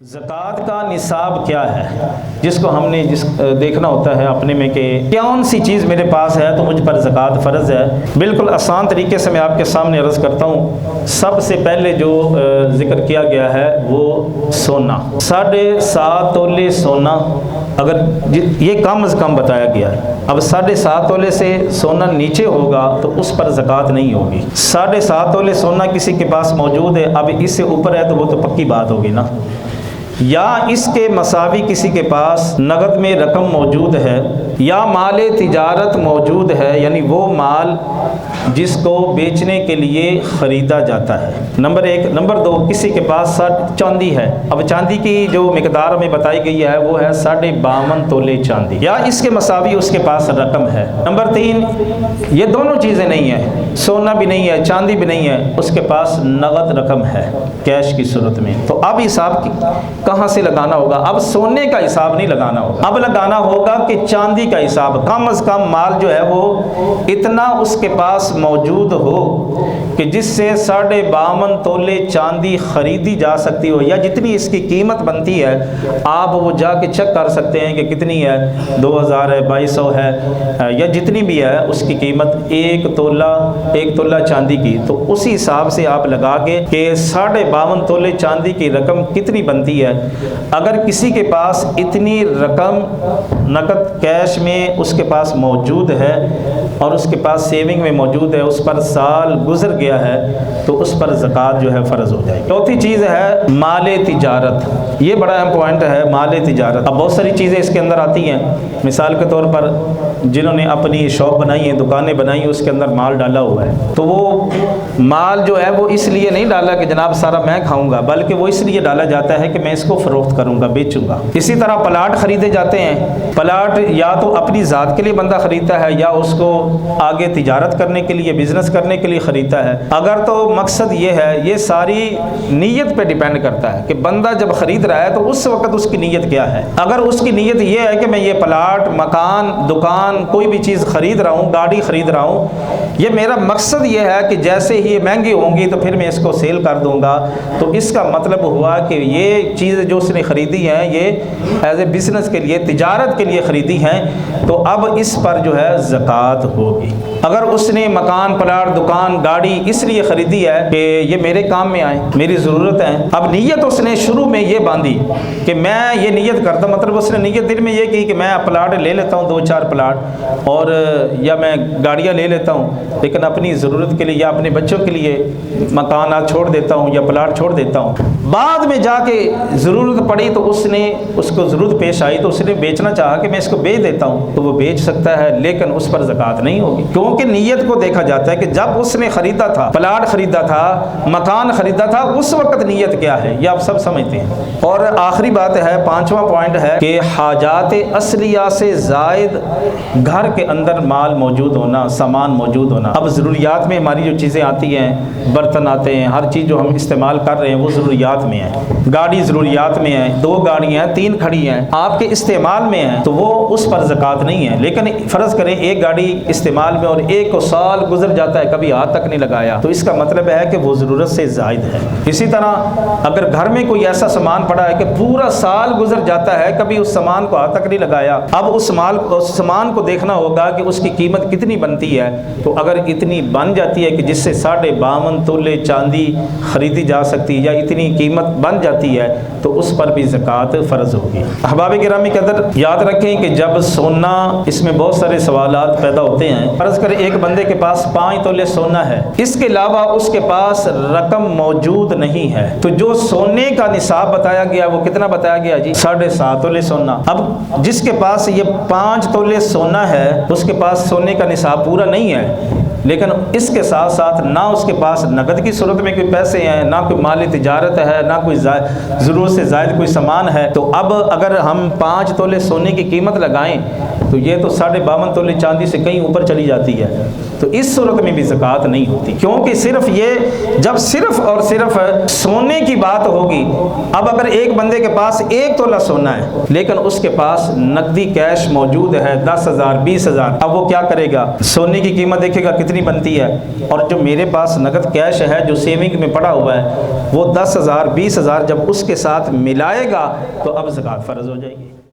ज़कात का निसाब क्या है, जिसको हमने देखना होता है अपने में कि कौन सी चीज़ मेरे पास है तो मुझ पर ज़कात फ़र्ज़ है। बिल्कुल आसान तरीके से मैं आपके सामने अर्ज़ करता हूँ। सबसे पहले जो ज़िक्र किया गया है वो सोना, 7.5 तोले सोना, अगर ये कम अज़ कम बताया गया है। अब 7.5 तोले से सोना नीचे होगा तो उस पर ज़कात नहीं होगी। 7.5 तोले सोना किसी के पास मौजूद है, अब इससे ऊपर है तो वो तो पक्की बात होगी ना। या इसके मसावी किसी के पास नगद में रकम मौजूद है या माल तिजारत मौजूद है, यानी वो माल जिसको बेचने के लिए ख़रीदा जाता है, नंबर 1। नंबर 2, किसी के पास चांदी है। अब चांदी की जो मिकदार हमें बताई गई है वो है 52.5 तोले चांदी, या इसके मसावी उसके पास रकम है। नंबर 3, ये दोनों चीज़ें नहीं है, सोना भी नहीं है चांदी भी नहीं है, उसके पास नगद रकम है कैश की सूरत में। तो अब हिसाब कहाँ से लगाना होगा? अब सोने का हिसाब नहीं लगाना होगा, अब लगाना होगा कि चांदी का हिसाब। कम अज़ कम माल जो है वो इतना उसके पास मौजूद हो कि जिससे 52.5 तोले चांदी खरीदी जा सकती हो, या जितनी इसकी कीमत बनती है आप वो जाके चेक कर सकते हैं कि कितनी है, 2000 है, 2200 है, या जितनी भी है उसकी कीमत 1 तोला चांदी की। तो उसी हिसाब से आप लगा के कि 52.5 तोले चांदी की रकम कितनी बनती है। अगर किसी के पास इतनी रकम नकद कैश में उसके पास मौजूद है और उसके पास सेविंग में मौजूद है, उस पर साल गुजर गया है तो उस पर ज़कात जो है फ़र्ज़ हो जाएगी। चौथी चीज़ है माल तिजारत। ये बड़ा अहम पॉइंट है, माल तिजारत। अब बहुत सारी चीज़ें इसके अंदर आती हैं। मिसाल के तौर पर जिन्होंने अपनी शॉप बनाई है, दुकानें बनाई हैं, उसके अंदर माल डाला हुआ है, तो वो माल जो है वो इसलिए नहीं डाला कि जनाब सारा मैं खाऊंगा, बल्कि वो इसलिए डाला जाता है कि मैं इसको फ़रोख्त करूंगा, बेचूंगा। इसी तरह प्लाट ख़रीदे जाते हैं। प्लाट या तो अपनी ज़ात के लिए बंदा ख़रीदता है या उसको आगे तिजारत करने के लिए, बिज़नेस करने के लिए ख़रीदता है। अगर तो मकसद ये है, ये सारी नीयत पे डिपेंड करता है कि बंदा जब ख़रीद रहा है तो उस वक्त उसकी नीयत क्या है। अगर उसकी नीयत ये है कि मैं ये प्लाट, मकान, दुकान, कोई भी चीज़ ख़रीद रहा हूँ, गाड़ी ख़रीद रहा हूँ, ये मेरा मकसद ये है कि जैसे ही ये महंगी होंगी तो फिर मैं इसको सेल कर दूँगा, तो इसका मतलब हुआ कि ये चीज़ जो उसने ख़रीदी है ये एज ए बिज़नेस के लिए, तिजारत के लिए ख़रीदी हैं, तो अब इस पर जो है ज़कात होगी। अगर उसने मकान, प्लाट, दुकान, गाड़ी इसलिए ख़रीदी है कि ये मेरे काम में आए, मेरी ज़रूरत है, अब नीयत उसने शुरू में ये बांधी कि मैं ये नीयत करता, मतलब उसने नीयत दिल में ये की कि मैं प्लाट ले लेता हूँ, 2-4 प्लाट, और या मैं गाड़ियाँ ले लेता हूँ, लेकिन अपनी ज़रूरत के लिए या अपने बच्चों के लिए मकान आज छोड़ देता हूँ या प्लाट छोड़ देता हूँ। बाद में जाके ज़रूरत पड़ी तो उसको ज़रूरत पेश आई तो उसने बेचना चाहा कि मैं इसको बेच देता हूँ, तो वो बेच सकता है, लेकिन उस पर ज़कात नहीं होगी, क्योंकि नीयत को देखा जाता है कि जब उसने ख़रीदा था, प्लाट ख़रीदा था, मकान ख़रीदा था, उस वक्त नीयत क्या है, ये आप सब समझते हैं। और आखिरी बात है, 5वां पॉइंट है कि हाजात असलिया से ज़ायद घर के अंदर माल मौजूद होना, सामान मौजूद होना। अब ज़रूरियात में हमारी जो चीज़ें आती हैं, बर्तन आते हैं, हर चीज़ जो हम इस्तेमाल कर रहे हैं वो ज़रूरियात में है। गाड़ी ज़रूरियात में है, 2 गाड़ियाँ हैं, 3 खड़ी हैं, आपके इस्तेमाल में है तो वो उस पर ज़कात नहीं है। लेकिन फ़र्ज़ करें एक गाड़ी इस्तेमाल में और एक को साल गुजर जाता है, कभी हाथ तक नहीं लगाया, तो इसका मतलब है कि वो ज़रूरत से ज़ायद है। इसी तरह अगर घर में कोई ऐसा सामान पड़ा है कि पूरा साल गुजर जाता है, कभी उस सामान को हाथ तक नहीं लगाया, अब उस सामान को देखना होगा कि उसकी कीमत कितनी बनती है। तो अगर इतनी बन जाती है कि जिससे 52.5 तोले चांदी खरीदी जा सकती है, या इतनी कीमत बन जाती है, तो उस पर भी ज़कात फ़र्ज़ होगी। अहबाब गिरामी के अंदर याद रखें कि जब सोना, इसमें बहुत सारे सवालात पैदा होते हैं। फ़र्ज़ करें एक बंदे के पास 5 तोले सोना है, इसके अलावा उसके पास रकम मौजूद नहीं है, तो जो सोने का निसाब बताया गया वो कितना बताया गया जी? 7.5 तोले सोना। अब जिसके पास ये 5 तोले सोना है, उसके पास सोने का निसाब पूरा नहीं है, लेकिन इसके साथ साथ ना उसके पास नकद की सूरत में कोई पैसे हैं, ना कोई माली तिजारत है, ना कोई ज़रूरत से ज़ायद कोई सामान है, तो अब अगर हम 5 तोले सोने की कीमत लगाएं तो ये तो 52.5 तोले चांदी से कहीं ऊपर चली जाती है। तो इस सूरत में भी ज़कात नहीं होती, क्योंकि सिर्फ ये, जब सिर्फ और सिर्फ सोने की बात होगी। अब अगर एक बंदे के पास 1 तोला सोना है लेकिन उसके पास नकदी कैश मौजूद है 10,000 20,000, अब वो क्या करेगा? सोने की कीमत देखेगा कितनी کتنی بنتی ہے، اور جو میرے پاس نقد کیش ہے جو سیونگ میں پڑا ہوا ہے وہ 10,000 20,000 جب اس کے ساتھ ملائے گا تو اب زکوٰۃ فرض ہو جائے گی۔